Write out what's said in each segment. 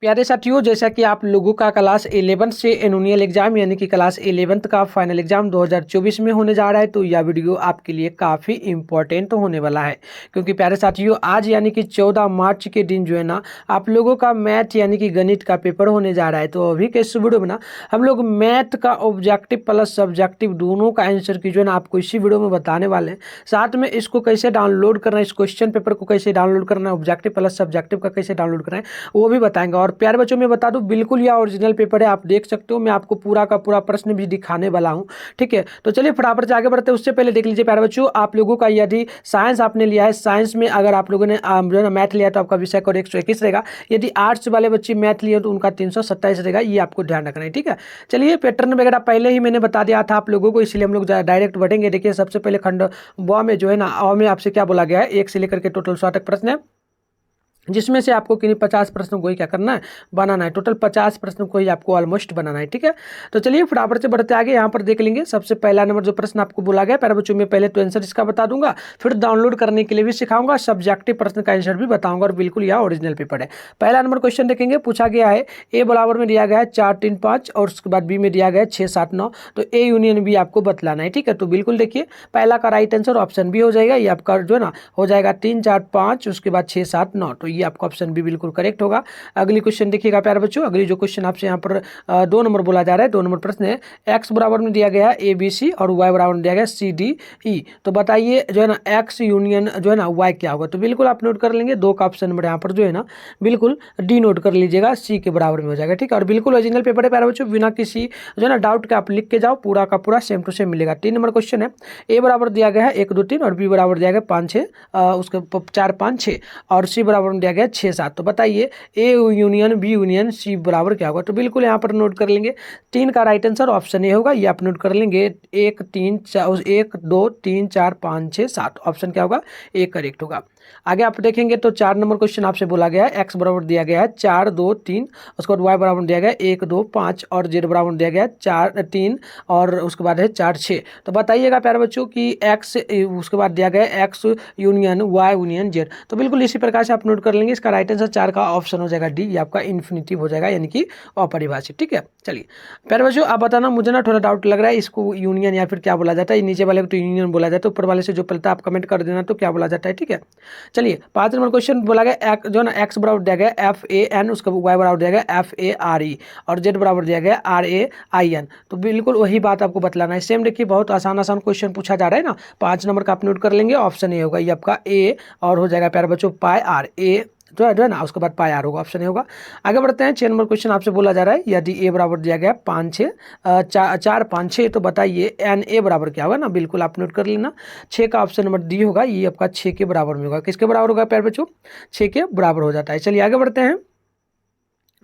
प्यारे साथियों, जैसा कि आप लोगों का क्लास 11 से एनुअल एग्जाम यानी कि क्लास 11th का फाइनल एग्जाम 2024 में होने जा रहा है, तो यह वीडियो आपके लिए काफ़ी इंपॉर्टेंट होने वाला है। क्योंकि प्यारे साथियों, आज यानी कि 14 मार्च के दिन जो है ना, आप लोगों का मैथ यानी कि गणित का पेपर होने जा रहा है। तो अभी के इस वीडियो में ना हम लोग मैथ का ऑब्जेक्टिव प्लस सब्जेक्टिव दोनों का आंसर की जो है ना आपको इसी वीडियो में बताने वाले हैं। साथ में इसको कैसे डाउनलोड करना है, इस क्वेश्चन पेपर को कैसे डाउनलोड करना है, ऑब्जेक्टिव प्लस सब्जेक्टिव का कैसे डाउनलोड करना है वो भी बताएंगे। और प्यारे बच्चों, मैं बता दूं बिल्कुल यह ओरिजिनल पेपर है, आप देख सकते हो। मैं आपको पूरा का पूरा प्रश्न भी दिखाने वाला हूं, ठीक है। तो चलिए फटाफट से आगे बढ़ते हैं। उससे पहले देख लीजिए प्यारे बच्चों, आप लोगों का यदि साइंस आपने लिया है, साइंस में अगर आप लोगों ने जो है ना मैथ लिया तो आपका विषय कोड 121 रहेगा। यदि आर्ट्स वाले बच्चे मैथ लिए तो उनका 327 रहेगा। ये आपको ध्यान रखना है, ठीक है। चलिए पैटर्न वगैरह पहले ही मैंने बता दिया था आप लोगों को, इसलिए हम लोग डायरेक्ट बढ़ेंगे। देखिए सबसे पहले खंड ब में जो है ना, अ में आपसे क्या बोला गया है, 1 से लेकर के टोटल 100 तक प्रश्न है, जिसमें से आपको किन्हीं 50 प्रश्नों को ही क्या करना है, बनाना है। टोटल 50 प्रश्नों को ही आपको ऑलमोस्ट बनाना है, ठीक है। तो चलिए फटाफट से बढ़ते आगे, यहाँ पर देख लेंगे। सबसे पहला नंबर जो प्रश्न आपको बोला गया, प्यारे बच्चों, मैं पहले तो आंसर इसका बता दूंगा, फिर डाउनलोड करने के लिए भी सिखाऊंगा, सब्जेक्टिव प्रश्न का आंसर भी बताऊंगा, और बिल्कुल यह ओरिजिनल पेपर है। पहला नंबर क्वेश्चन देखेंगे, पूछा गया है ए बराबर में दिया गया है 4 3 5 और उसके बाद बी में दिया गया है 6 7 9। तो ए यूनियन बी आपको बतलाना है, ठीक है। तो बिल्कुल देखिए पहला का राइट आंसर ऑप्शन बी हो जाएगा। ये आपका जो है ना हो जाएगा 3 4 5 उसके बाद 6 7 9। तो ये आपका ऑप्शन बी बिल्कुल करेक्ट होगा। अगली क्वेश्चन देखिएगा प्यारे बच्चों, अगली जो क्वेश्चन आपसे यहाँ पर 2 नंबर बोला जा रहा है, 2 नंबर प्रश्न है, एक्स बराबर में दिया गया है ए बी सी और वाई बराबर में दिया गया सी डी ई। तो बताइए जो है ना एक्स यूनियन जो है ना वाई क्या होगा। तो बिल्कुल आप नोट कर लेंगे, 2 का ऑप्शन नंबर यहाँ पर जो है ना बिल्कुल डी नोट कर लीजिएगा, सी के बराबर में हो जाएगा, ठीक है। और बिल्कुल ओरिजिनल पेपर है प्यारे बच्चों, बिना किसी जो है ना डाउट के आप लिख के जाओ, पूरा का पूरा सेम टू सेम मिलेगा। 3 नंबर क्वेश्चन है, ए बराबर दिया गया है 1 2 3 और बी बराबर दिया गया 5 6 उसके 4 5 6 और सी बराबर में दिया गया 6 7। तो बताइए A union B union C बराबर क्या होगा। तो बिल्कुल यहाँ पर नोट कर लेंगे, 3 का राइट आंसर ऑप्शन ए होगा। ये आप नोट कर लेंगे, 1 3 4 1 2 3 4 5 6 7 ऑप्शन क्या होगा, ए करेक्ट होगा। आगे आप देखेंगे तो 4 नंबर क्वेश्चन आपसे बोला गया है, एक्स बराबर दिया गया है 4 2 3, उसके बाद वाई बराबर दिया गया है 1 2 5 और जेड बराबर दिया गया है 4 3 और उसके बाद है 4 6। तो बताइएगा प्यारे बच्चों कि एक्स उसके बाद दिया गया है x union y union z. तो बिल्कुल इसी प्रकार से आप नोट कर लेंगे। इसका राइट आंसर 4 का ऑप्शन हो जाएगा डी, ये आपका इन्फिनिटिव हो जाएगा यानी कि अपरिभाषित, ठीक है। चलिए प्यारे बच्चों, आप बताना, मुझे ना थोड़ा डाउट लग रहा है, इसको यूनियन या फिर क्या बोला जाता है। नीचे वाले को तो यूनियन बोला जाता है, ऊपर वाले से जो पलता आप कमेंट कर देना तो क्या बोला जाता है, ठीक है। चलिए 5 नंबर क्वेश्चन बोला गया जो ना एक्स बराबर दिया गया एफ ए एन, उसका वाई बराबर दिया गया एफ ए आर ई और जेड बराबर दिया गया आर ए आई एन। तो बिल्कुल वही बात आपको बतलाना है। सेम देखिए बहुत आसान आसान क्वेश्चन पूछा जा रहा है ना। 5 नंबर का आप नोट कर लेंगे, ऑप्शन ए होगा, ये आपका ए और हो जाएगा प्यारे बच्चों पाई आर ए जो है ना, उसके बाद पाई आर होगा, ऑप्शन ए होगा। आगे बढ़ते हैं, 6 नंबर क्वेश्चन आपसे बोला जा रहा है, यदि ए बराबर दिया गया 5 6 4 5 6, तो बताइए एन ए बराबर क्या होगा ना। बिल्कुल आप नोट कर लेना, 6 का ऑप्शन नंबर डी होगा, ये आपका 6 के बराबर में होगा। किसके बराबर होगा प्यारे बच्चों, 6 के बराबर हो जाता है। चलिए आगे बढ़ते हैं,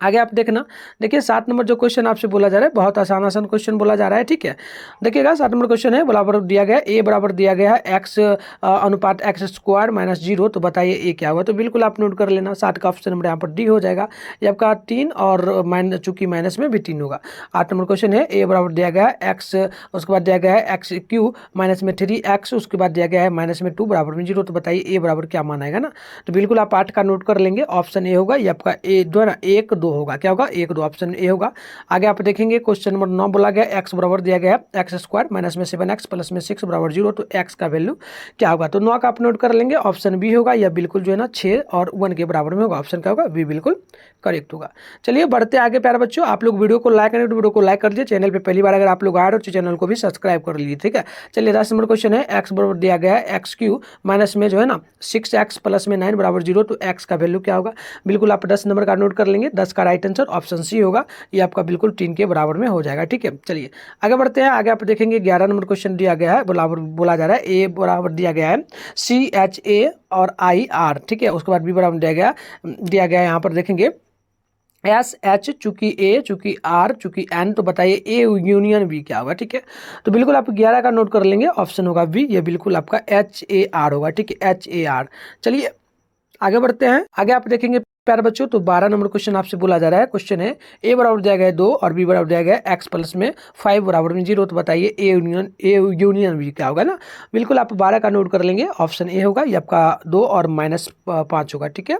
आगे आप देखना। देखिए 7 नंबर जो क्वेश्चन आपसे बोला जा रहा है, बहुत आसान आसान क्वेश्चन बोला जा रहा है, ठीक है। देखिएगा 7 नंबर क्वेश्चन है, बराबर दिया गया ए बराबर दिया गया है एक्स अनुपात एक्स स्क्वायर माइनस 0। तो बताइए ए क्या होगा। तो बिल्कुल आप नोट कर लेना, 7 का ऑप्शन नंबर यहाँ पर डी हो जाएगा, ये आपका 3 और माइनस, चूंकि माइनस में भी 3 होगा। 8 नंबर क्वेश्चन है, ए बराबर दिया गया है एक्स, उसके बाद दिया गया है एक्स क्यू माइनस में 3 एक्स, उसके बाद दिया गया है माइनस में 2 बराबर में 0। तो बताइए ए बराबर क्या मान आएगा ना। तो बिल्कुल आप 8 का नोट कर लेंगे, ऑप्शन ए होगा, ये आपका ए जो है ना 1 2 होगा, क्या होगा 1 2, ऑप्शन ए होगा। आगे आप देखेंगे क्वेश्चन नंबर 9 बोला गया एक्स बराबर दिया गया है एक्स स्क्वायर माइनस में 7 एक्स प्लस में 6 बराबर 0। तो एक्स का वैल्यू क्या होगा। तो 9 का आप नोट कर लेंगे, ऑप्शन बी होगा, यह बिल्कुल जो है ना 6 और 1 के बराबर में होगा, ऑप्शन क्या होगा बी बिल्कुल करेक्ट होगा। चलिए बढ़ते आगे प्यारे बच्चों, आप लोग वीडियो को लाइक करें तो वीडियो को लाइक कर दीजिए, चैनल पे पहली बार अगर आप लोग आए हो तो चैनल को भी सब्सक्राइब कर लीजिए, ठीक है। चलिए 10 नंबर क्वेश्चन है, एक्स बराबर दिया गया है एक्स क्यू माइनस में जो है ना 6 एक्स प्लस में 9 बराबर 0। तो एक्स का वैल्यू क्या होगा। बिल्कुल आप 10 नंबर का नोट कर लेंगे, 10 का राइट आंसर ऑप्शन सी होगा, ये आपका बिल्कुल 3 के बराबर में हो जाएगा, ठीक है। चलिए आगे बढ़ते हैं, आगे आप देखेंगे 11 नंबर क्वेश्चन दिया गया है, बराबर बोला जा रहा है ए बराबर दिया गया है सी एच ए और आई आर, ठीक है। उसके बाद बी बराबर दिया गया है यहाँ पर देखेंगे एस एच चूंकि ए चूंकि आर चूंकि एन। तो बताइए ए यूनियन बी क्या होगा, ठीक है। तो बिल्कुल आप 11 का नोट कर लेंगे, ऑप्शन होगा बी, ये बिल्कुल आपका एच ए आर होगा, ठीक है, एच ए आर। चलिए आगे बढ़ते हैं, आगे आप देखेंगे प्यारे बच्चों, तो 12 नंबर क्वेश्चन आपसे बोला जा रहा है। क्वेश्चन है ए बराबर दिया गया है 2 और बी बराबर दिया गया है एक्स प्लस में 5 बराबर में 0। तो बताइए ए यूनियन बी क्या होगा ना। बिल्कुल आप 12 का नोट कर लेंगे, ऑप्शन ए होगा, ये आपका 2 और -5 होगा। ठीक है,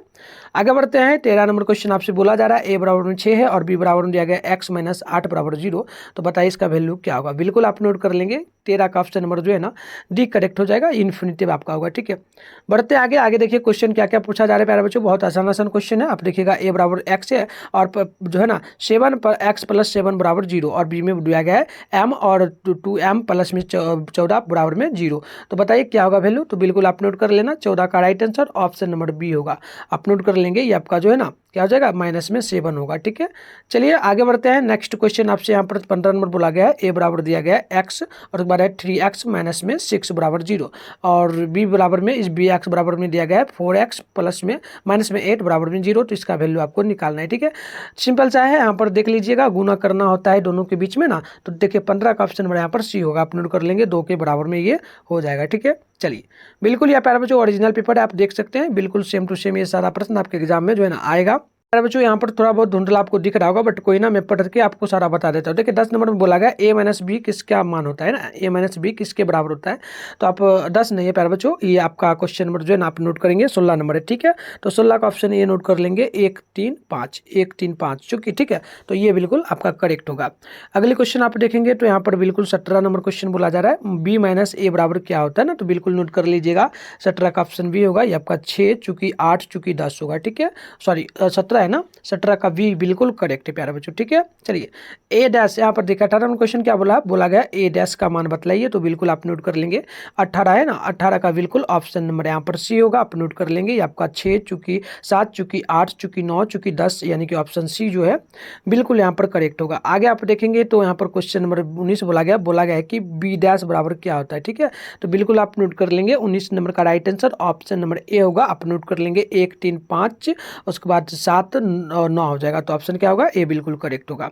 आगे बढ़ते हैं। 13 नंबर क्वेश्चन आपसे बोला जा रहा है ए बराबर में 6 है और बी बराबर में दिया गया है एक्स माइनस 8 बराबर 0। तो बताइए इसका वैल्यू क्या होगा। बिल्कुल आप नोट कर लेंगे, 13 का ऑप्शन नंबर जो है ना डी करेक्ट हो जाएगा, इन्फिनिटिव आपका होगा। ठीक है, बढ़ते आगे। आगे देखिए क्वेश्चन क्या क्या पूछा जा रहा है प्यारे बच्चों, बहुत आसान आसान क्वेश्चन है। आप देखिएगा ए बराबर एक्स है और जो है ना 7 पर एक्स प्लस 7 बराबर 0 और बी में दिया गया है एम और 2m प्लस में 14 बराबर में 0। तो बताइए क्या होगा वैल्यू। तो बिल्कुल आप नोट कर लेना, 14 का right answer option number B होगा। आप नोट कर लेंगे, ये आपका जो है ना क्या हो जाएगा, माइनस में 7 होगा। ठीक है, चलिए आगे बढ़ते हैं। नेक्स्ट क्वेश्चन आपसे यहाँ पर 15 नंबर बोला गया है। ए बराबर दिया गया है एक्स और उसके बाद है 3x माइनस में 6 बराबर 0 और बी बराबर में इस बी एक्स बराबर में दिया गया है 4x प्लस में माइनस में 8 बराबर में 0। तो इसका वैल्यू आपको निकालना है। ठीक है, सिंपल सा है, यहाँ पर देख लीजिएगा गुना करना होता है दोनों के बीच में ना। तो देखिए 15 का ऑप्शन यहाँ पर सी होगा, आप नोट कर लेंगे, 2 के बराबर में ये हो जाएगा। ठीक है, चलिए बिल्कुल यहाँ प्यारे बच्चों ओरिजिनल पेपर है, आप देख सकते हैं, बिल्कुल सेम टू सेम ये सारा प्रश्न आपके एग्जाम में जो है ना आएगा। बच्चों यहाँ पर थोड़ा बहुत धुंधला आपको दिख रहा होगा, बट कोई ना, मैं पढ़ के आपको सारा बता देता हूँ। देखिए 10 नंबर में बोला गया ए माइनस बी किसका मान होता है ना, ए माइनस बी किसके बराबर होता है। तो आप 10 नहीं है प्यारे बच्चों, ये आपका क्वेश्चन नंबर जो है ना आप नोट करेंगे 16 नंबर है। ठीक है, तो 16 का ऑप्शन ये नोट कर लेंगे 1 3 5 1 3 5 चूंकि। ठीक है, तो ये बिल्कुल आपका करेक्ट होगा। अगले क्वेश्चन आप देखेंगे तो यहाँ पर बिल्कुल 17 नंबर क्वेश्चन बोला जा रहा है बी माइनस ए बराबर क्या होता है ना। तो बिल्कुल नोट कर लीजिएगा, 17 का ऑप्शन बी होगा, ये आपका 6 चूंकि 8 चूंकि 10 होगा। ठीक है, सॉरी 17 है ना, 17 का बी बिल्कुल करेक्ट है प्यारे बच्चों। ठीक है, चलिए ए डैश यहाँ पर देखा 18 क्वेश्चन क्या बोला गया ए डैश का मान बतलाइए। तो बिल्कुल आप नोट कर लेंगे 18 है ना, 18 का बिल्कुल ऑप्शन नंबर यहाँ पर सी होगा, आप नोट कर लेंगे। ये आपका 6 चूंकि 7 चूंकि 8 चूंकि 9 चूंकि 10 यानी कि ऑप्शन सी जो है बिल्कुल यहाँ पर करेक्ट होगा। आगे आप देखेंगे तो यहाँ पर क्वेश्चन नंबर 19 बोला गया है कि बी डैश बराबर क्या होता है। ठीक है, तो बिल्कुल आप नोट कर लेंगे 19 नंबर का right answer option number A होगा, आप नोट कर लेंगे 1 3 5 उसके बाद 7 और 9 हो जाएगा। तो ऑप्शन क्या होगा, ए बिल्कुल करेक्ट होगा।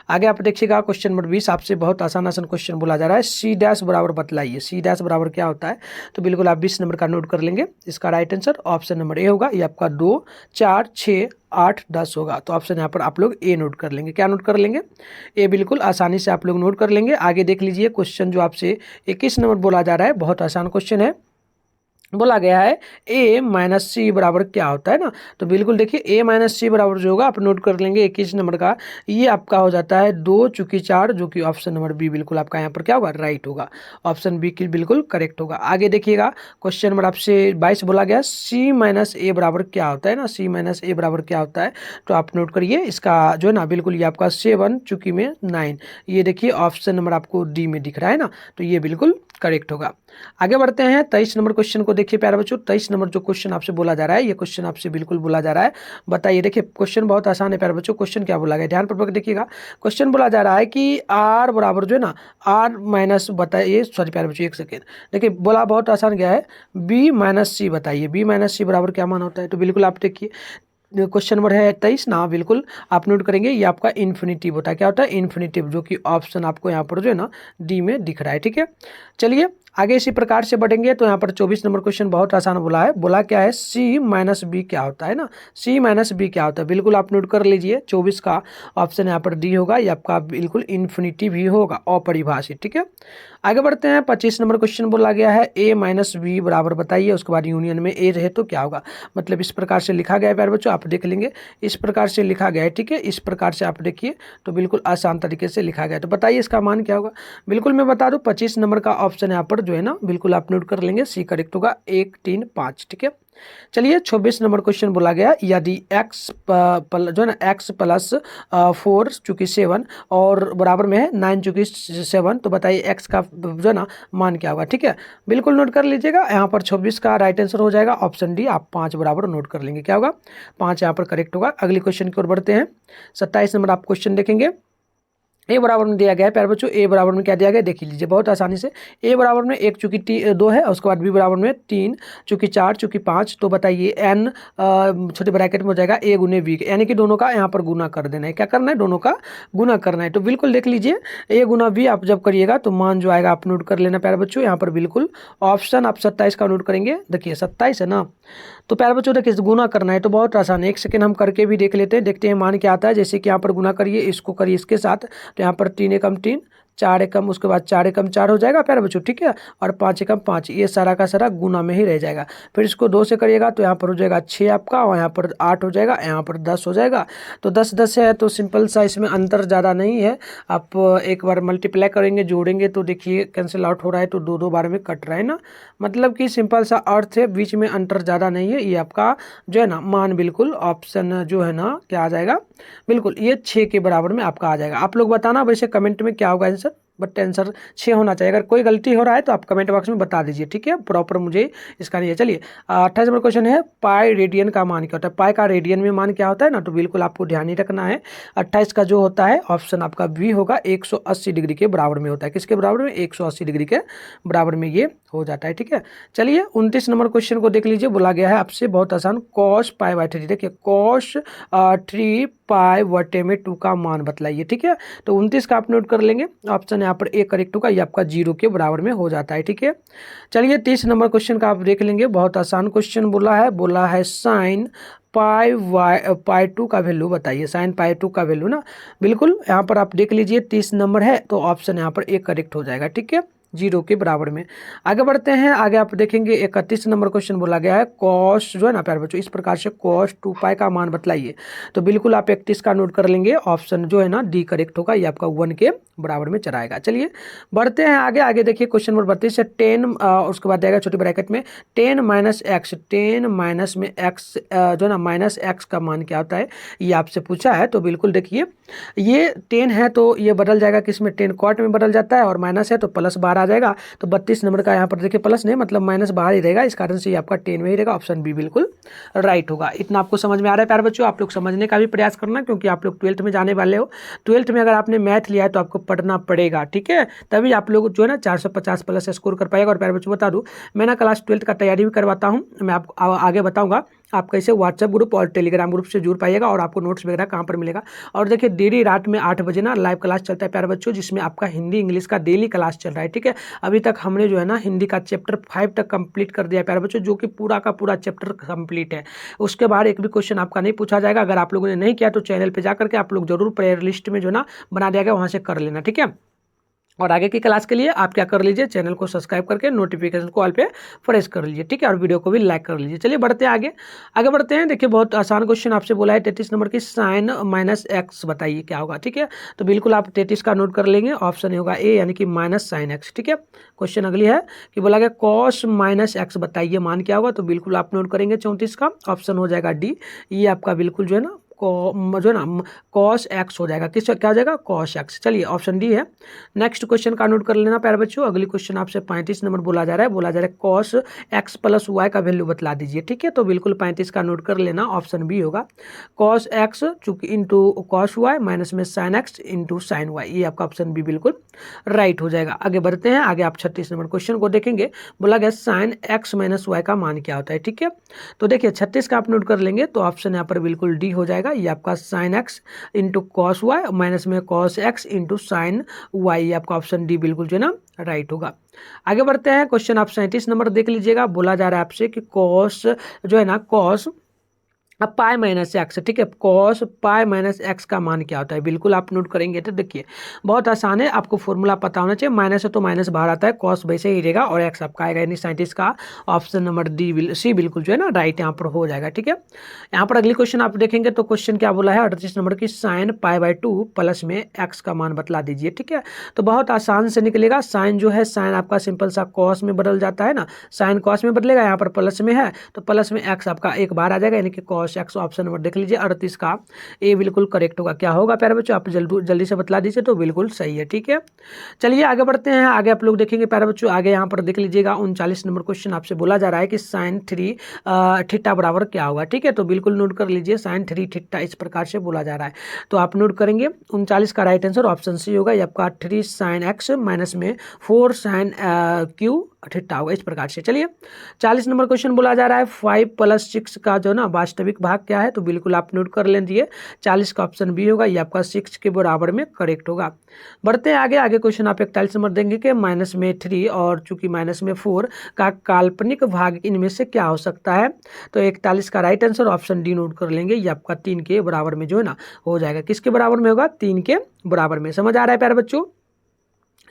आगे आप देखिएगा क्वेश्चन नंबर 20 आपसे बहुत आसान आसान क्वेश्चन बोला जा रहा है, सी डैश बराबर बतलाइए, सी डैश बराबर क्या होता है। तो बिल्कुल आप 20 नंबर का नोट कर लेंगे, इसका right answer option number A होगा, ये आपका 2 4 6 8 10 होगा। तो ऑप्शन यहाँ पर आप लोग ए नोट कर लेंगे। क्या नोट कर लेंगे, ए बिल्कुल आसानी से आप लोग नोट कर लेंगे। आगे देख लीजिए क्वेश्चन जो आपसे 21 नंबर बोला जा रहा है, बहुत आसान क्वेश्चन है। बोला गया है ए माइनस सी बराबर क्या होता है ना। तो बिल्कुल देखिए ए माइनस सी बराबर जो होगा आप नोट कर लेंगे 21 नंबर का, ये आपका हो जाता है 2 चूंकि 4 जो कि ऑप्शन नंबर बी बिल्कुल आपका यहाँ पर क्या होगा, राइट होगा, ऑप्शन बी की बिल्कुल करेक्ट होगा। आगे देखिएगा क्वेश्चन नंबर आपसे 22 बोला गया सी माइनस ए बराबर क्या होता है ना, सी माइनस ए बराबर क्या होता है। तो आप नोट करिए, इसका जो है ना बिल्कुल ये आपका 7 चूंकि में 9, ये देखिए ऑप्शन नंबर आपको डी में दिख रहा है ना, तो ये बिल्कुल करेक्ट होगा। आगे बढ़ते हैं 23 नंबर क्वेश्चन को देखिए प्यारे बच्चों, 23 नंबर जो क्वेश्चन आपसे बोला जा रहा है, ये क्वेश्चन आपसे बिल्कुल बोला जा रहा है। बताइए, देखिए क्वेश्चन बहुत आसान है प्यारे बच्चों। क्वेश्चन क्या बोला गया, ध्यानपूर्वक देखिएगा। क्वेश्चन बोला जा रहा है कि आर बराबर जो है ना आर माइनस, बताइए सॉरी प्यारे बच्चों एक सेकेंड, देखिए बोला बहुत आसान गया है, बी माइनस सी बताइए, बी माइनस सी बराबर क्या मान होता है। तो बिल्कुल आप देखिए क्वेश्चन नंबर है 23 ना, बिल्कुल आप नोट करेंगे, ये आपका इन्फिनिटिव होता है। क्या होता है, इन्फिनिटिव, जो कि ऑप्शन आपको यहाँ पर जो है ना डी में दिख रहा है। ठीक है, चलिए आगे इसी प्रकार से बढ़ेंगे। तो यहाँ पर 24 नंबर क्वेश्चन बहुत आसान बोला है, बोला क्या है सी माइनस बी क्या होता है ना, सी माइनस बी क्या होता है। बिल्कुल आप नोट कर लीजिए, 24 का ऑप्शन यहाँ पर डी होगा, ये आपका बिल्कुल इन्फिनिटिव ही होगा, अपरिभाषित। ठीक है, आगे बढ़ते हैं। 25 नंबर क्वेश्चन बोला गया है ए माइनस बी बराबर बताइए, उसके बाद यूनियन में ए रहे तो क्या होगा। मतलब इस प्रकार से लिखा गया है प्यारे बच्चों, आप देख लेंगे इस प्रकार से लिखा गया है। ठीक है, इस प्रकार से आप देखिए तो बिल्कुल आसान तरीके से लिखा गया है। तो बताइए इसका मान क्या होगा। बिल्कुल मैं बता दूं 25 नंबर का ऑप्शन यहाँ पर जो है ना बिल्कुल आप नोट कर लेंगे, सी करेक्ट होगा, 1 3 5। ठीक है, चलिए 26 नंबर क्वेश्चन बोला गया यदि x जो है ना x प्लस 4 चूंकि 7 और बराबर में है 9 चूंकि 7, तो बताइए x का जो है ना मान क्या होगा। ठीक है, बिल्कुल नोट कर लीजिएगा, यहाँ पर 26 का राइट आंसर हो जाएगा ऑप्शन डी, आप 5 बराबर नोट कर लेंगे, क्या होगा 5 यहाँ पर करेक्ट होगा। अगले क्वेश्चन की ओर बढ़ते हैं। 27 नंबर आप क्वेश्चन देखेंगे, ए बराबर में दिया गया है प्यारे बच्चों, ए बराबर में क्या दिया गया है देख लीजिए बहुत आसानी से। ए बराबर में 1 चूंकि 2 है, उसके बाद बी बराबर में 3 चूंकि 4 चूंकि 5, तो बताइए एन छोटे ब्रैकेट में हो जाएगा ए गुने बी, यानी कि दोनों का यहाँ पर गुना कर देना है। क्या करना है, दोनों का गुना करना है। तो बिल्कुल देख लीजिए ए गुना बी आप जब करिएगा तो मान जो आएगा आप नोट कर लेना प्यारे बच्चों। यहाँ पर बिल्कुल ऑप्शन आप 27 का नोट करेंगे। देखिए 27 है ना, तो प्यारे बच्चों देखिए गुना करना है तो बहुत आसान है। 1 सेकंड हम करके भी देख लेते हैं, देखते हैं मान क्या आता है। जैसे कि यहाँ पर गुना करिए, इसको करिए इसके साथ, तो यहाँ पर 3 एकम 3, 4 एकम, उसके बाद 4 एकम 4 हो जाएगा प्यारे बच्चों, ठीक है, और 5 एकम 5, ये सारा का सारा गुना में ही रह जाएगा। फिर इसको 2 से करिएगा तो यहाँ पर हो जाएगा 6 आपका, और यहाँ पर 8 हो जाएगा, यहाँ पर 10 हो जाएगा। तो 10 10 है तो सिंपल सा, इसमें अंतर ज़्यादा नहीं है। आप एक बार मल्टीप्लाई करेंगे, जोड़ेंगे तो देखिए कैंसिल आउट हो रहा है, तो 2 बार में कट रहा है ना, मतलब कि सिंपल सा अर्थ है, बीच में अंतर ज़्यादा नहीं है। ये आपका जो है ना मान बिल्कुल ऑप्शन जो है ना क्या आ जाएगा, बिल्कुल ये 6 के बराबर में आपका आ जाएगा। आप लोग बताना वैसे कमेंट में क्या होगा आंसर, बट आंसर 6 होना चाहिए। अगर कोई गलती हो रहा है तो आप कमेंट बॉक्स में बता दीजिए, ठीक है, प्रॉपर मुझे इसका नहीं है। चलिए 28 नंबर क्वेश्चन है, पाई रेडियन का मान क्या होता है। पाई का रेडियन में मान क्या होता है ना, तो बिल्कुल आपको ध्यान ही रखना है। 28 का जो होता है ऑप्शन आपका बी होगा, 180 डिग्री के बराबर में होता है। किसके बराबर में, 180 डिग्री के बराबर में ये हो जाता है, ठीक है। चलिए 29 नंबर क्वेश्चन को देख लीजिए, बोला गया है आपसे बहुत आसान, कॉस पाई बाई 3। देखिए कॉस 3 पाई बटे में 2 का मान बतलाइए, ठीक है। तो 29 का आप नोट कर लेंगे, ऑप्शन यहाँ पर ए करेक्ट होगा, ये आपका 0 के बराबर में हो जाता है, ठीक है। चलिए 30 नंबर क्वेश्चन का आप देख लेंगे, बहुत आसान क्वेश्चन बोला है साइन पाई 2 का वैल्यू बताइए। साइन पाई 2 का वैल्यू ना, बिल्कुल यहाँ पर आप देख लीजिए 30 नंबर है तो ऑप्शन यहाँ पर ए करेक्ट हो जाएगा, ठीक है, 0 के बराबर में। आगे बढ़ते हैं, आगे आप देखेंगे 31 नंबर क्वेश्चन बोला गया है, कॉस जो है ना प्यारे बच्चों, इस प्रकार से कॉस 2 पाई का मान बतलाइए। तो बिल्कुल आप 31 का नोट कर लेंगे, ऑप्शन जो है ना डी करेक्ट होगा, ये आपका 1 के बराबर में चलाएगा। चलिए बढ़ते हैं आगे, आगे देखिए क्वेश्चन नंबर 32 है, 10 उसके बाद देगा छोटे ब्रैकेट में 10 माइनस एक्स, 10 माइनस में एक्स जो है ना माइनस एक्स का मान क्या होता है, ये आपसे पूछा है। तो बिल्कुल देखिए ये 10 है तो ये बदल जाएगा किसमें, 10 क्वाट में बदल जाता है, और माइनस है तो प्लस बाहर आ जाएगा। तो 32 नंबर का यहाँ पर देखिए प्लस नहीं मतलब माइनस बाहर ही रहेगा, इस कारण से ये आपका 10 में ही रहेगा, ऑप्शन बी बिल्कुल राइट होगा। इतना आपको समझ में आ रहा है प्यारे बच्चों, आप लोग समझने का भी प्रयास करना, क्योंकि आप लोग 12th में जाने वाले हो। 12th में अगर आपने मैथ लिया है तो आपको पढ़ना पड़ेगा, ठीक है, तभी आप लोग जो है ना 450 प्लस स्कोर कर पाएगा। और प्यारे बच्चों बता दूं, मैं ना क्लास 12th का तैयारी भी करवाता हूँ, मैं आपको आगे बताऊँगा आप कैसे व्हाट्सएप ग्रुप और टेलीग्राम ग्रुप से जुड़ पाइएगा, और आपको नोट्स वगैरह कहाँ पर मिलेगा। और देखिए डेली रात में 8 बजे ना लाइव क्लास चलता है प्यारे बच्चों, जिसमें आपका हिंदी इंग्लिश का डेली क्लास चल रहा है, ठीक है। अभी तक हमने जो है ना हिंदी का चैप्टर 5 तक कंप्लीट कर दिया प्यारे बच्चों, जो कि पूरा का पूरा चैप्टर कंप्लीट है। उसके बाद एक भी क्वेश्चन आपका नहीं पूछा जाएगा। अगर आप लोगों ने नहीं किया तो चैनल पर जाकर के आप लोग जरूर प्लेयर लिस्ट में जो ना बना दिया गया, वहाँ से कर लेना, ठीक है। और आगे की क्लास के लिए आप क्या कर लीजिए, चैनल को सब्सक्राइब करके नोटिफिकेशन को ऑल पे प्रेस कर लीजिए, ठीक है, और वीडियो को भी लाइक कर लीजिए। चलिए बढ़ते हैं आगे बढ़ते हैं। देखिए बहुत आसान क्वेश्चन आपसे बोला है, 33 नंबर की साइन माइनस एक्स बताइए क्या होगा, ठीक है। तो बिल्कुल आप 33 का नोट कर लेंगे, ऑप्शन होगा ए यानी कि माइनस साइन एक्स, ठीक है। क्वेश्चन अगली है कि बोला गया कॉस माइनस एक्स बताइए मान क्या होगा। तो बिल्कुल आप नोट करेंगे 34 का, ऑप्शन हो जाएगा डी, ये आपका बिल्कुल जो है ना जो है ना कॉस एक्स हो जाएगा। किस क्या हो जाएगा, कॉस एक्स। चलिए ऑप्शन डी है। नेक्स्ट क्वेश्चन का नोट कर लेना प्यारे बच्चों, अगली क्वेश्चन आपसे 35 नंबर बोला जा रहा है कॉस एक्स प्लस वाई का वैल्यू बतला दीजिए, ठीक है। तो बिल्कुल 35 का नोट कर लेना, ऑप्शन बी होगा, कॉस एक्स चूंकि इंटू कॉस वाई माइनस में sine x into sine y, ये आपका ऑप्शन बी बिल्कुल राइट हो जाएगा। आगे बढ़ते हैं, आगे आप 36 नंबर क्वेश्चन को देखेंगे, बोला गया साइन एक्स माइनस वाई का मान क्या होता है, ठीक है। तो देखिए 36 का आप नोट कर लेंगे, तो ऑप्शन यहाँ पर बिल्कुल डी हो जाएगा, ये आपका sine x into cos y minus में cos x into sine y, ये आपका ऑप्शन डी बिल्कुल जो है ना राइट होगा। आगे बढ़ते हैं, क्वेश्चन आप 37 नंबर देख लीजिएगा, बोला जा रहा है आपसे कि कॉस जो है ना कॉस अब पाई माइनस एक्स, ठीक है, कॉस पाई माइनस एक्स का मान क्या होता है, बिल्कुल आप नोट करेंगे। तो देखिए बहुत आसान है, आपको फॉर्मूला पता होना चाहिए, माइनस है तो माइनस बाहर आता है, कॉस वैसे ही रहेगा, और एक्स आपका आएगा, यानी 37 का ऑप्शन नंबर डी सी बिल्कुल जो है ना राइट यहाँ पर हो जाएगा, ठीक है। यहाँ पर अगली क्वेश्चन आप देखेंगे तो क्वेश्चन क्या बोला है 38 नंबर की, साइन पाई बाई 2 प्लस में एक्स का मान बतला दीजिए, ठीक है। तो बहुत आसान से निकलेगा, साइन जो है साइन आपका सिंपल सा कॉस में बदल जाता है ना, साइन कॉस में बदलेगा, यहाँ पर प्लस में है तो प्लस में एक्स आपका एक बार आ जाएगा, यानी कि cos cos x option number देख लीजिए 38 का ए बिल्कुल करेक्ट होगा। क्या होगा प्यारे बच्चों, आप जल्दी से बतला दीजिए तो बिल्कुल सही है। ठीक है, चलिए आगे बढ़ते हैं। आगे आप लोग देखेंगे प्यारे बच्चों, आगे यहाँ पर देख लीजिएगा 39 नंबर क्वेश्चन आपसे बोला जा रहा है कि sin 3 थीटा बराबर क्या होगा। ठीक है, तो बिल्कुल नोट कर लीजिए, sin 3 थीटा इस प्रकार से बोला जा रहा है। तो आप नोट करेंगे 39 का राइट आंसर ऑप्शन सी होगा। ये आपका 3 sin x माइनस में 4 sin q थीटा होगा इस प्रकार से। चलिए 40 नंबर क्वेश्चन बोला जा रहा है 5 + 6 का जो ना वास्तविक भाग क्या है। तो बिल्कुल आप नोट कर लीजिए 40 का ऑप्शन बी होगा। ये आपका 6 के बराबर में करेक्ट होगा। बढ़ते हैं आगे क्वेश्चन आप 41 नंबर देंगे कि -3 और चूंकि -4 का काल्पनिक भाग इनमें से क्या हो सकता है। तो 41 का right answer option D naught कर लेंगे। ये आपका 3 के बराबर में जो है ना हो जाएगा। किसके बराबर में होगा, 3 के बराबर में। समझ आ रहा है प्यारे बच्चों।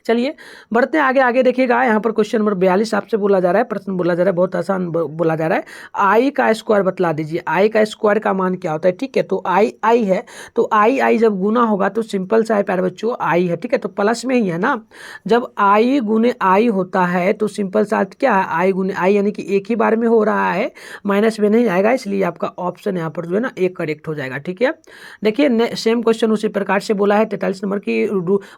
चलिए बढ़ते हैं आगे देखिएगा, यहाँ पर क्वेश्चन नंबर 42 आपसे बोला जा रहा है, प्रश्न बोला जा रहा है, बहुत आसान बोला जा रहा है। आई का स्क्वायर बतला दीजिए, आई का स्क्वायर का मान क्या होता है। ठीक है, तो आई है, तो आई जब गुना होगा तो सिंपल सा है प्यारे बच्चों, आई है। ठीक है, तो प्लस में ही है ना, जब आई गुने आई होता है तो सिंपल सा क्या है, आई गुने आई, यानी कि एक ही बार में हो रहा है, माइनस में नहीं आएगा, इसलिए आपका ऑप्शन यहाँ पर जो है ना एक करेक्ट हो जाएगा। ठीक है, देखिए सेम क्वेश्चन उसी प्रकार से बोला है 43 नंबर की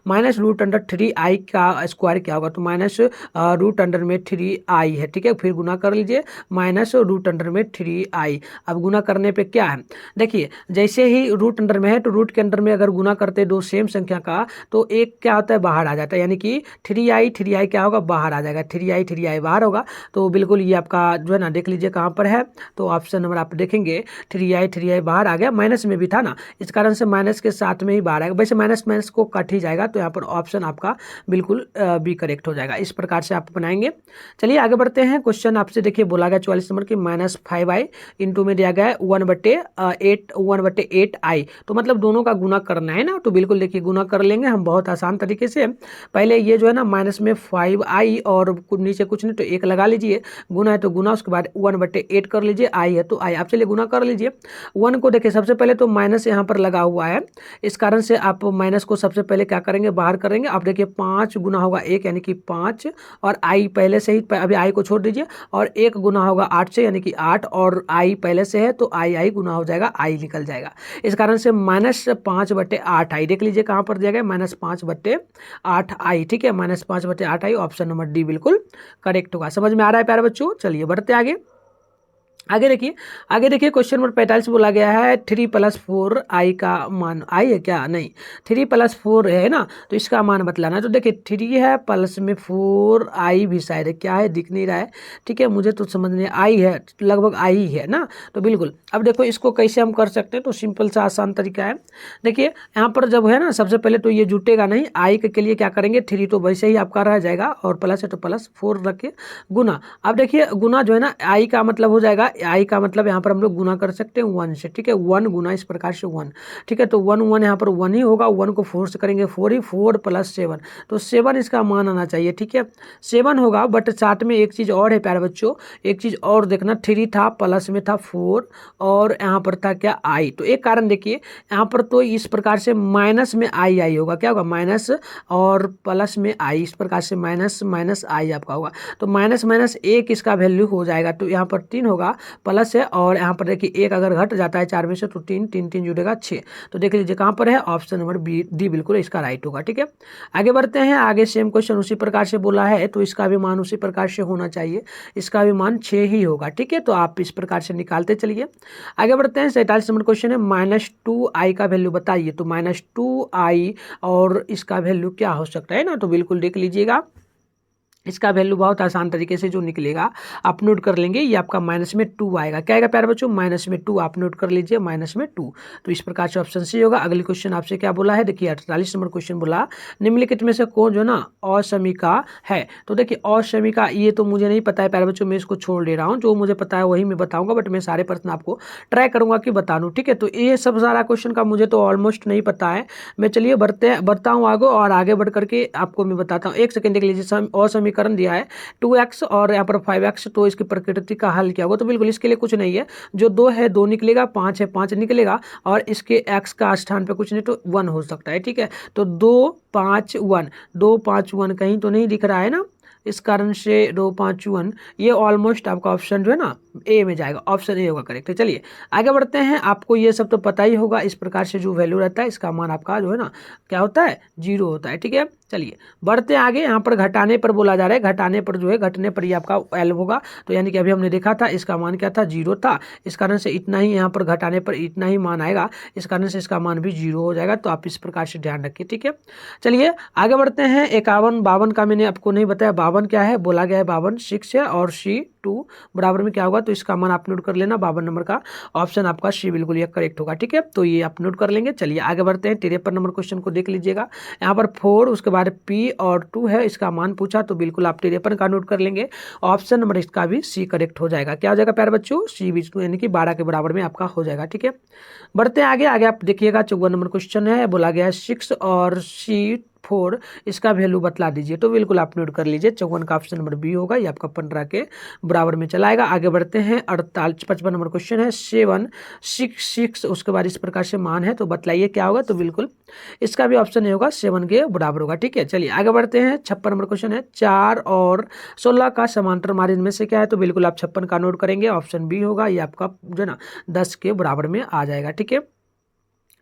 -√3 का स्क्वायर क्या होगा। तो -√3 है। ठीक है, फिर गुना कर लीजिए -√3। अब गुना करने पे क्या है, देखिए जैसे ही रूट अंडर में है तो रूट के अंदर में अगर गुना करते दो सेम संख्या का तो एक क्या होता है, बाहर आ जाता है, यानी कि 3i क्या होगा, बाहर आ जाएगा। 3i बाहर होगा। तो बिल्कुल ये आपका जो है ना देख लीजिए कहाँ पर है। तो ऑप्शन नंबर आप देखेंगे 3i बाहर आ गया, माइनस में भी था ना, इस कारण से माइनस के साथ में ही बाहर आएगा। वैसे माइनस को कट ही जाएगा, तो यहाँ पर ऑप्शन आपका बिल्कुल बी करेक्ट हो जाएगा। इस प्रकार से आप बनाएंगे। चलिए आगे बढ़ते हैं। क्वेश्चन आपसे देखिए बोला गया 44 नंबर की -5i इंटू में दिया गया है 1/8i। तो मतलब दोनों का गुना करना है ना, तो बिल्कुल देखिए गुना कर लेंगे हम बहुत आसान तरीके से। पहले ये जो है ना माइनस में 5i और नीचे कुछ नहीं तो 1 लगा लीजिए, गुना है तो गुना, उसके बाद 1/8 कर लीजिए, आई है तो आई। आप चलिए गुना कर लीजिए। 1 को देखिए सबसे पहले तो माइनस यहाँ पर लगा हुआ है, इस कारण से आप माइनस को सबसे पहले क्या करेंगे, बाहर करेंगे। आप देखिए 5 गुना होगा 1 यानी कि 5, और आई पहले से ही, अभी आई को छोड़ दीजिए, और 1 गुना होगा 8 से यानी कि 8, और आई पहले से है तो आई गुना हो जाएगा, आई निकल जाएगा। इस कारण से -5/8i देख लीजिए कहाँ पर दिया गया, -5/8i। ठीक है, -5/8i ऑप्शन नंबर डी बिल्कुल करेक्ट होगा। समझ में आ रहा है प्यारे बच्चों। चलिए बढ़ते आगे देखिए क्वेश्चन नंबर 45 बोला गया है 3 + 4i का मान, आई है क्या, नहीं 3 + 4 है ना, तो इसका मान बतलाना है। तो देखिए 3 है प्लस में 4i भी शायद है, क्या है दिख नहीं रहा है। ठीक है, मुझे तो समझ नहीं, आई है, लगभग आई है ना, तो बिल्कुल। अब देखो इसको कैसे हम कर सकते हैं, तो सिंपल सा आसान तरीका है। देखिए यहाँ पर जब है ना, सबसे पहले तो ये जुटेगा नहीं, आई के लिए क्या करेंगे, 3 तो वैसे ही आपका रह जाएगा, और प्लस है तो +4 रखिए, गुना। अब देखिए गुना जो है ना, आई का मतलब हो जाएगा, आई का मतलब यहाँ पर हम लोग गुना कर सकते हैं 1 से। ठीक है, 1 गुना इस प्रकार से 1। ठीक है, तो 1 यहाँ पर 1 ही होगा, 1 को 4 से करेंगे 4 ही, 4 + 7, तो 7 इसका मान आना चाहिए। ठीक है, 7 होगा, बट साथ में एक चीज़ और है प्यारे बच्चों, एक चीज़ और देखना, 3 था, प्लस में था 4, और यहाँ पर था क्या, आई। तो एक कारण देखिए यहाँ पर तो इस प्रकार से माइनस में आई होगा, क्या होगा, माइनस और प्लस में आई, इस प्रकार से माइनस आई आपका होगा। तो माइनस 1 इसका वैल्यू हो जाएगा, तो यहाँ पर 3 होगा, प्लस है, और यहाँ पर देखिए 1 अगर घट जाता है 4 में से तो 3 जुड़ेगा 6। तो देख लीजिए कहाँ पर है, ऑप्शन नंबर बी डी बिल्कुल इसका राइट होगा। ठीक है, आगे बढ़ते हैं। आगे सेम क्वेश्चन उसी प्रकार से बोला है, तो इसका भी मान उसी प्रकार से होना चाहिए, इसका भी मान 6 ही होगा। ठीक है, तो आप इस प्रकार से निकालते चलिए। आगे बढ़ते हैं। 47 नंबर क्वेश्चन है -2i का वैल्यू बताइए। तो -2i और इसका वैल्यू क्या हो सकता है ना, तो बिल्कुल देख लीजिएगा, इसका वैल्यू बहुत आसान तरीके से जो निकलेगा आप नोट कर लेंगे, ये आपका -2 आएगा। क्या आएगा प्यारे बच्चों, -2 आप नोट कर लीजिए, -2। तो इस प्रकार से ऑप्शन सी होगा। अगली क्वेश्चन आपसे क्या बोला है, देखिए 48 नंबर क्वेश्चन बोला निम्नलिखित में से कौन जो ना असमीका है। तो देखिए असमीका, ये तो मुझे नहीं पता है प्यारे बच्चों, मैं इसको छोड़ दे रहा हूँ, जो मुझे पता है वही मैं बताऊँगा, बट मैं सारे प्रश्न आपको ट्राई करूँगा कि बता दूँ। ठीक है, तो ये सब सारा क्वेश्चन का मुझे तो ऑलमोस्ट नहीं पता है। मैं चलिए बढ़ता हूँ आगे, और आगे बढ़ करके आपको मैं बताता हूँ। एक सेकेंड देख लीजिए, असमीकरण दिया है 2x और यहाँ पर 5x, तो इसकी प्रकृति का हल क्या होगा। तो बिल्कुल इसके लिए कुछ नहीं है, जो 2 है 2 निकलेगा, 5 है 5 निकलेगा, और इसके x का स्थान पे कुछ नहीं तो 1 हो सकता है। ठीक है, तो 2 5 1 कहीं तो नहीं दिख रहा है ना, इस कारण से 251 ये ऑलमोस्ट आपका ऑप्शन जो है ना ए में जाएगा, ऑप्शन ए होगा करेक्ट है। चलिए आगे बढ़ते हैं, आपको ये सब तो पता ही होगा। इस प्रकार से जो वैल्यू रहता है इसका मान आपका जो है ना क्या होता है, 0 होता है, ठीक है। चलिए बढ़ते हैं आगे, यहाँ पर घटाने पर बोला जा रहा है, घटाने पर जो है घटने पर ये आपका एल होगा, तो यानी कि अभी हमने देखा था इसका मान क्या था, 0 था, इस कारण से इतना ही यहाँ पर घटाने पर इतना ही मान आएगा, इस कारण से इसका मान भी 0 हो जाएगा। तो आप इस प्रकार से ध्यान रखिए, ठीक है। चलिए आगे बढ़ते हैं, 51 52 का मैंने आपको नहीं बताया, 52 क्या है, बोला गया है 52 6 है और C2 बराबर में क्या होगा, तो इसका मान आप नोट कर लेना, 52 नंबर का ऑप्शन आपका सी बिल्कुल ये करेक्ट होगा, ठीक है। तो ये आप नोट कर लेंगे। चलिए आगे बढ़ते हैं, 53 नंबर क्वेश्चन को देख लीजिएगा। यहाँ पर 4 उसके बाद P और 2 है, इसका मान पूछा, तो बिल्कुल आप 53 का नोट कर लेंगे। ऑप्शन नंबर इसका भी सी करेक्ट हो जाएगा। क्या हो जाएगा प्यारे बच्चों, सी बीच यानी कि 12 के बराबर में आपका हो जाएगा, ठीक है। बढ़ते हैं आगे, आगे आप देखिएगा 54 नंबर क्वेश्चन है, बोला गया है 6 और C4 इसका वैल्यू बतला दीजिए, तो बिल्कुल आप नोट कर लीजिए 54 का ऑप्शन नंबर बी होगा, ये आपका 15 के बराबर में चला आएगा। आगे बढ़ते हैं 55 नंबर क्वेश्चन है, 7 6 6 उसके बाद इस प्रकार से मान है, तो बतलाइए क्या होगा, तो बिल्कुल इसका भी ऑप्शन नहीं होगा, 7 के बराबर होगा, ठीक है। चलिए आगे बढ़ते हैं, 56 नंबर क्वेश्चन है, 4 और 16 का समांतर मान इनमें से क्या है, तो बिल्कुल आप 56 का नोट करेंगे, ऑप्शन बी होगा, ये आपका जो है ना 10 के बराबर में आ जाएगा, ठीक है।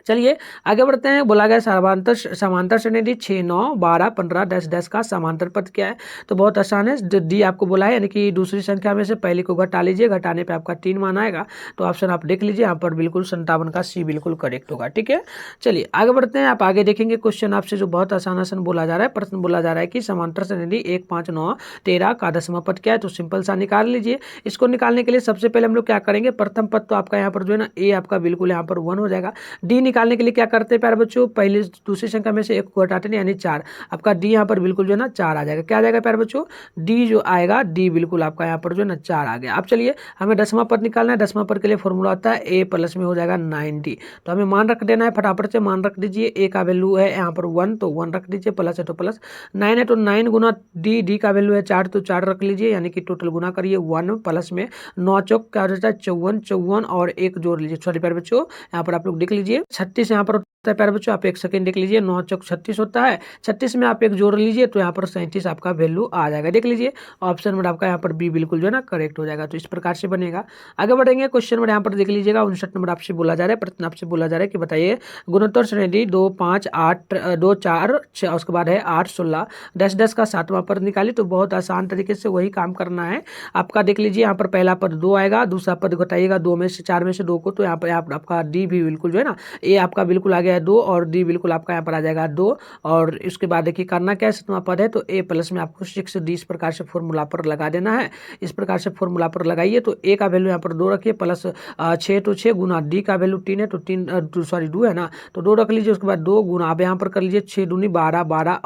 चलिए आगे बढ़ते हैं, बोला गया समांतर श्रेणी 6 9 12 15 10 10 का समांतर पद क्या है, तो बहुत आसान है, डी आपको बोला है, यानी कि दूसरी संख्या में से पहले को घटा लीजिए, घटाने पे आपका 3 मान आएगा, तो ऑप्शन आप देख लीजिए, यहाँ पर बिल्कुल 57 का सी बिल्कुल करेक्ट होगा, ठीक है। चलिए आगे बढ़ते हैं, आप आगे देखेंगे क्वेश्चन आपसे जो बहुत आसान आसान बोला जा रहा है, प्रश्न बोला जा रहा है कि समांतर श्रेणी 1 5 9 13 का 10वां पद क्या है, तो सिंपल सा निकाल लीजिए। इसको निकालने के लिए सबसे पहले हम लोग क्या करेंगे, प्रथम पद तो आपका यहाँ पर जो है ना ए आपका बिल्कुल यहाँ पर 1 हो जाएगा। डी निकालने के लिए क्या करते हैं प्यारे बच्चों, पहले दूसरी संख्या में से एक को हटाते हैं, यानी 4, आपका डी यहाँ पर बिल्कुल जो है ना 4 आ जाएगा। क्या आ जाएगा प्यारे बच्चों, डी जो आएगा, डी बिल्कुल आपका यहाँ पर जो है ना 4 आ गया। अब चलिए हमें 10वां पद निकालना है, 10वां पद के लिए फॉर्मूला होता है ए प्लस में हो जाएगा 9D, तो हमें मान रख देना है, फटाफट से मान रख दीजिए। ए का वैल्यू है यहाँ पर 1, तो 1 रख दीजिए, प्लस है तो प्लस, 9 है तो 9 गुना डी, डी का वैल्यू है 4, तो 4 रख लीजिए, यानी कि टोटल गुना करिए 1 प्लस में 9 चौक क्या हो जाता है 54, 54 और एक जोड़ लीजिए, सॉरी प्यारे बच्चों यहाँ पर आप लोग देख लीजिए 36 यहाँ पर होता है प्यारे बच्चों, आप एक सेकंड देख लीजिए, 9 चौक 36 होता है, 36 में आप एक जोड़ लीजिए, तो यहाँ पर 37 आपका वैल्यू आ जाएगा, देख लीजिए ऑप्शन नंबर आपका यहाँ पर बी बिल्कुल जो है ना करेक्ट हो जाएगा। तो इस प्रकार से बनेगा। आगे बढ़ेंगे, क्वेश्चन नंबर यहाँ पर देख लीजिएगा, 59 नंबर आपसे बोला जा रहा है, प्रश्न आपसे बोला जा रहा है कि बताइए गुणोत्तर श्रेणी 2 5 8 2 4 6 उसके बाद है 8 16 10 10 का 7वां पद निकालिए, तो बहुत आसान तरीके से वही काम करना है आपका। देख लीजिए यहाँ पर पहला पद 2 आएगा, दूसरा पद घटाइएगा 2 में से 4 में से 2 को, तो यहाँ पर आपका डी भी बिल्कुल जो है ना ए आपका बिल्कुल आ गया है 2 और डी बिल्कुल आपका यहाँ पर आ जाएगा 2, और इसके बाद देखिए करना क्या है, 7वां पद है तो ए प्लस में आपको 6 डी इस प्रकार से फॉर्मूला पर लगा देना है। इस प्रकार से फॉर्मूला पर लगाइए, तो ए का वैल्यू यहाँ पर 2 रखिए, प्लस 6 तो 6 गुना डी का वैल्यू 3 है तो 3 सॉरी 2 है ना, तो 2 रख लीजिए, उसके बाद 2 गुना आप यहाँ पर कर लीजिए 6 दूनी 12 12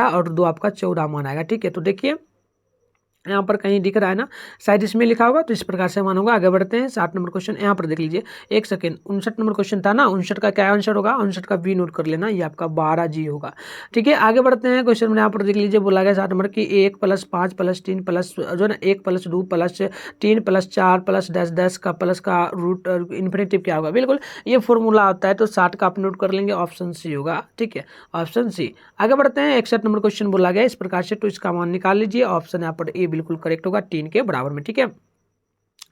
और 2 आपका 14 मान आएगा, ठीक है। तो देखिए यहाँ पर कहीं दिख रहा है ना, शायद इसमें लिखा होगा, तो इस प्रकार से मान होगा। आगे बढ़ते हैं, 7 नंबर क्वेश्चन यहाँ पर देख लीजिए, एक सेकंड 59 नंबर क्वेश्चन था ना, 59 का क्या आंसर होगा, 59 का बी नोट कर लेना, ये आपका 12G होगा, ठीक है। आगे बढ़ते हैं, क्वेश्चन में यहाँ पर देख लीजिए, बोला गया 7 नंबर की 1 + 5 + 3 प्लस जो है ना 1 + 2 + 3 + 4 + 10 10 का प्लस का रूट इन्फिनेटिव क्या होगा, बिल्कुल ये फॉर्मूला होता है, तो 60 का आप नोट कर लेंगे, ऑप्शन सी होगा, ठीक है, ऑप्शन सी। आगे बढ़ते हैं, 61 नंबर क्वेश्चन बोला गया इस प्रकार से, तो इसका मान निकाल लीजिए, ऑप्शन यहाँ पर ए बिल्कुल करेक्ट होगा, 3 के बराबर में, ठीक है।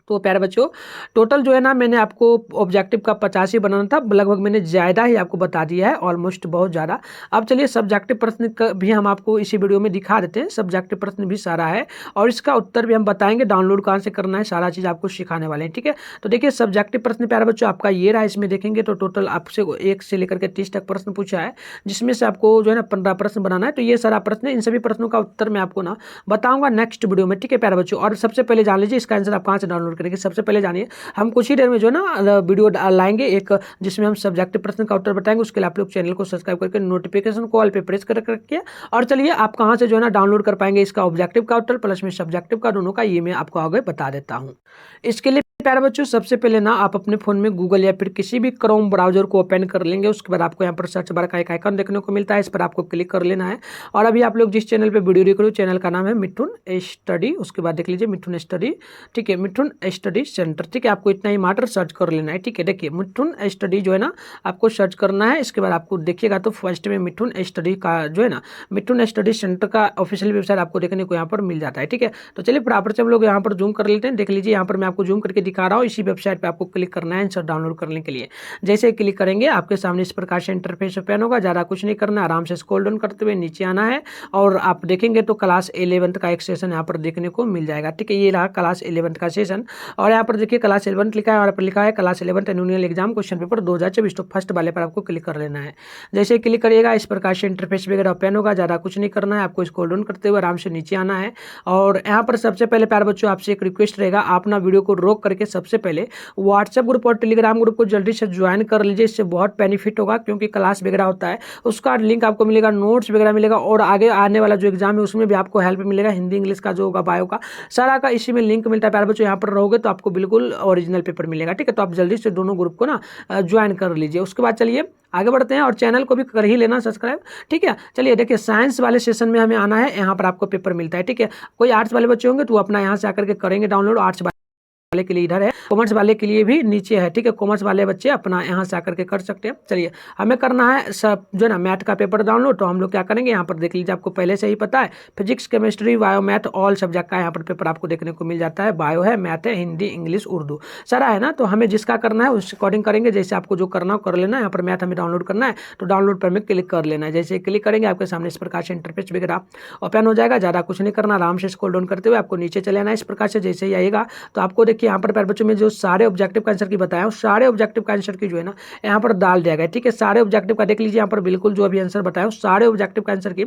तो प्यारे बच्चों टोटल जो है ना मैंने आपको ऑब्जेक्टिव का 50 ही बनाना था, लगभग मैंने ज़्यादा ही आपको बता दिया है, ऑलमोस्ट बहुत ज़्यादा। अब चलिए सब्जेक्टिव प्रश्न भी हम आपको इसी वीडियो में दिखा देते हैं, सब्जेक्टिव प्रश्न भी सारा है और इसका उत्तर भी हम बताएंगे, डाउनलोड कहाँ से करना है, सारा चीज़ आपको सिखाने वाले हैं, ठीक है। तो देखिए सब्जेक्टिव प्रश्न प्यारे बच्चों आपका ये रहा, इसमें देखेंगे तो टोटल आपसे 1 से लेकर के 30 तक प्रश्न पूछा है, जिसमें से आपको जो है ना 15 प्रश्न बनाना है। तो ये सारा प्रश्न, इन सभी प्रश्नों का उत्तर मैं आपको ना बताऊंगा नेक्स्ट वीडियो में, ठीक है प्यारे बच्चों। और सबसे पहले जान लीजिए इसका आंसर आप कहाँ से डाउनलोड करेंगे, सबसे पहले जानिए, हम कुछ ही देर में जो है ना वीडियो लाएंगे एक, जिसमें हम सब्जेक्टिव प्रश्न का उत्तर बताएंगे। उसके लिए आप लोग चैनल को सब्सक्राइब करके नोटिफिकेशन कॉल पे प्रेस कर रखिए। और चलिए आप कहाँ से जो है ना डाउनलोड कर पाएंगे इसका ऑब्जेक्टिव का उत्तर प्लस में सब्जेक्टिव का, दोनों का, ये मैं आपको आगे बता देता हूँ। इसके लिए प्यारे बच्चों सबसे पहले ना आप अपने फोन में गूगल या फिर किसी भी क्रोम ब्राउजर को ओपन कर लेंगे। उसके बाद आपको यहाँ पर सर्च बार का एक आइकन देखने को मिलता है, इस पर आपको क्लिक कर लेना है। और अभी आप लोग जिस चैनल पे वीडियो देख रहे हो चैनल का नाम है मिठुन स्टडी, उसके बाद देख लीजिए मिठुन स्टडी, ठीक है, मिठुन स्टडी सेंटर, ठीक है। आपको इतना ही मात्र सर्च कर लेना है, ठीक है। देखिए मिठुन स्टडी जो है ना आपको सर्च करना है। इसके बाद आपको देखिएगा तो फर्स्ट में मिठुन स्टडी का जो है ना मिठुन स्टडी सेंटर का ऑफिशियल वेबसाइट आपको देखने को यहाँ पर मिल जाता है, ठीक है। तो चलिए फटाफट से हम लोग यहाँ पर जूम कर लेते हैं। देख लीजिए यहाँ पर मैं आपको जूम करके दिखा रहा हूँ। इसी वेबसाइट पे आपको क्लिक करना है आंसर डाउनलोड करने के लिए। जैसे क्लिक करेंगे आपके सामने इस प्रकार से इंटरफेस ओपन होगा। ज़्यादा कुछ नहीं करना, आराम से स्क्रॉल डाउन करते हुए नीचे आना है और आप देखेंगे तो क्लास 11th का एक सेशन यहाँ पर देखने को मिल जाएगा, ठीक है। ये रहा क्लास 11th का सेशन और यहाँ पर देखिए क्लास 11th लिखा है और यहाँ पर लिखा है class 11th annual exam question paper 2024, तो फर्स्ट वाले पर आपको क्लिक कर लेना है। जैसे क्लिक करिएगा इस प्रकार से इंटरफेस वगैरह ओपन होगा। ज़्यादा कुछ नहीं करना है, आपको स्क्रॉल डाउन करते हुए आराम से नीचे आना है और यहाँ पर सबसे पहले प्यारे बच्चों आपसे एक रिक्वेस्ट रहेगा, आप ना वीडियो को रोक करके सबसे पहले व्हाट्सएप ग्रुप और टेलीग्राम ग्रुप को जल्दी से ज्वाइन कर लीजिए। इससे बहुत बेनिफिट होगा क्योंकि क्लास वगैरह होता है उसका लिंक आपको मिलेगा, नोट्स वगैरह मिलेगा और आगे आने वाला जो एग्जाम है उसमें भी आपको हेल्प मिलेगा। हिंदी इंग्लिश का जो होगा बायो का सारा का इसी में लिंक मिलता है प्यारे बच्चों। यहाँ पर रहोगे तो आपको बिल्कुल ओरिजिनल पेपर मिलेगा, ठीक है। तो आप जल्दी से दोनों ग्रुप को ना ज्वाइन कर लीजिए। उसके बाद चलिए आगे बढ़ते हैं और चैनल को भी कर ही लेना सब्सक्राइब, ठीक है। चलिए देखिए साइंस वाले सेशन में हमें आना है, यहाँ पर आपको पेपर मिलता है, ठीक है। कोई आर्ट्स वाले बच्चे होंगे तो अपना यहाँ से आकर के करेंगे डाउनलोड। आर्ट्स वाले के लिए इधर है, कॉमर्स वाले के लिए भी नीचे है, ठीक है। कॉमर्स वाले बच्चे अपना यहाँ से आकर के कर सकते हैं। चलिए हमें करना है सब जो है ना मैथ का पेपर डाउनलोड। तो हम लोग क्या करेंगे, यहाँ पर देख लीजिए आपको पहले से ही पता है physics chemistry bio math all subject का यहाँ पर पेपर आपको देखने को मिल जाता है। बायो है, मैथ है, हिंदी इंग्लिश उर्दू सारा है ना। तो हमें जिसका करना है उस अकॉर्डिंग करेंगे, जैसे आपको जो करना हो कर लेना है। यहाँ पर मैथ हमें डाउनलोड करना है तो डाउनलोड पर हमें क्लिक कर लेना है। जैसे क्लिक करेंगे आपके सामने इस प्रकार से इंटरफेस वगैरह ओपन हो जाएगा। ज़्यादा कुछ नहीं करना, आराम से स्क्रॉल डाउन करते हुए आपको नीचे चले आना है। इस प्रकार से जैसे ही आएगा तो आपको देखिए यहाँ पर प्यारे बच्चों में जो सारे ऑब्जेक्टिव का आंसर की बताया उस सारे ऑब्जेक्टिव का आंसर की जो है ना यहाँ पर डाल दिया गया, ठीक है। सारे ऑब्जेक्टिव का देख लीजिए यहाँ पर बिल्कुल जो अभी आंसर बताया उस सारे ऑब्जेक्टिव का आंसर की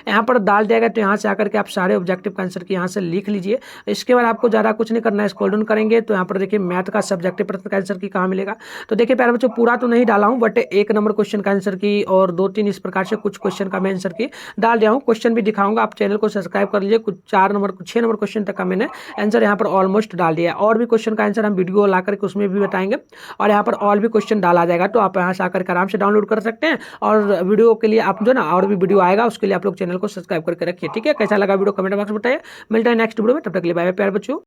यहाँ पर डाल दिया गया। तो यहाँ से आकर के आप सारे ऑब्जेक्टिव का आंसर की यहाँ से लिख लीजिए। इसके बाद आपको ज़्यादा कुछ नहीं करना है, स्क्रॉल डाउन करेंगे तो यहाँ पर देखिए मैथ का सब्जेक्टिव प्रश्न का आंसर की कहाँ मिलेगा। तो देखिए प्यारे बच्चों पूरा तो नहीं डाला हूँ बट 1 नंबर क्वेश्चन का आंसर की और 2-3 इस प्रकार से कुछ क्वेश्चन का मैं आंसर की डाल दिया हूँ। क्वेश्चन भी दिखाऊंगा, आप चैनल को सब्सक्राइब कर लीजिए। कुछ 6 नंबर क्वेश्चन तक का मैंने आंसर यहाँ पर ऑलमोस्ट डाल दिया है। और भी क्वेश्चन का आंसर हम वीडियो ला करके उसमें भी बताएंगे और यहाँ पर और भी क्वेश्चन डाला जाएगा। तो आप यहाँ से आकर के आराम से डाउनलोड कर सकते हैं और वीडियो के लिए आप जो ना और भी वीडियो आएगा उसके लिए आप लोग चैनल को सब्सक्राइब करके रखिए, ठीक है। कैसा लगा वीडियो कमेंट बॉक्स में बताइए। मिलता है नेक्स्ट वीडियो में, तब तक के लिए बाय बाय प्यारे बच्चों।